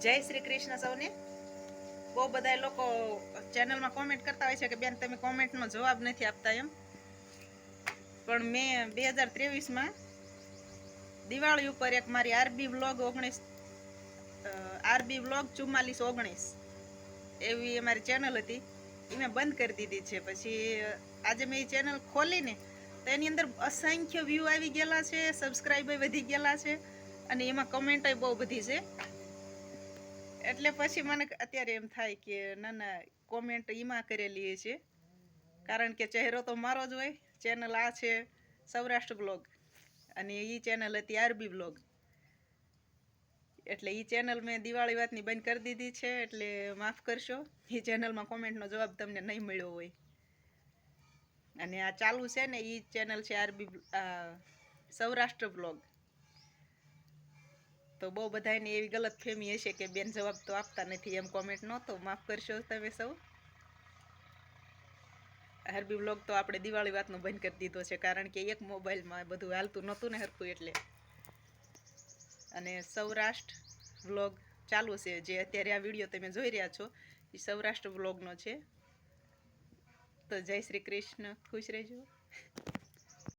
જય શ્રી કૃષ્ણ સૌને. બહુ બધા લોકો ચેનલમાં કોમેન્ટ કરતા હોય છે કે બેન તમે કોમેન્ટનો જવાબ નથી આપતા એમ, પણ મેં 2023માં દિવાળી ઉપર એક મારી આરબી વ્લોગ 4419 એવી અમારી ચેનલ હતી, એ મેં બંધ કરી દીધી છે. પછી આજે મેં એ ચેનલ ખોલીને તો એની અંદર અસંખ્ય વ્યૂ આવી ગયેલા છે, સબસ્ક્રાઈબર વધી ગયેલા છે અને એમાં કમેન્ટય બહુ બધી છે. એટલે પછી મને અત્યારે એમ થાય કે ના ના કોમેન્ટ એમાં કરેલી છે, કારણ કે ચહેરો તો મારો જ હોય. ચેનલ આ છે સૌરાષ્ટ્ર બ્લોગ અને એ ચેનલ હતી આરબી બ્લોગ. એટલે એ ચેનલ મેં દિવાળી વાતની બંધ કરી દીધી છે, એટલે માફ કરશો એ ચેનલમાં કોમેન્ટનો જવાબ તમને નહીં મળ્યો હોય. અને આ ચાલુ છે ને એ ચેનલ છે આરબી સૌરાષ્ટ્ર બ્લોગ. તો બહુ બધાને એવી ગલત ફહેમી હશે કે બેન જવાબ તો આપતા નથી એમ કોમેન્ટ નહોતો. માફ કરશો તમે સૌ. આરબી બ્લોગ તો આપણે દિવાળી વાતનો બંધ કરી દીધો છે, કારણ કે એક મોબાઈલમાં બધું હાલતું નહોતું ને હરખું એટલે. અને સૌરાષ્ટ્ર વ્લોગ ચાલુ છે, જે અત્યારે આ વિડીયો તમે જોઈ રહ્યા છો એ સૌરાષ્ટ્ર વ્લોગનો છે. તો જય શ્રી કૃષ્ણ, ખુશ રહેજો.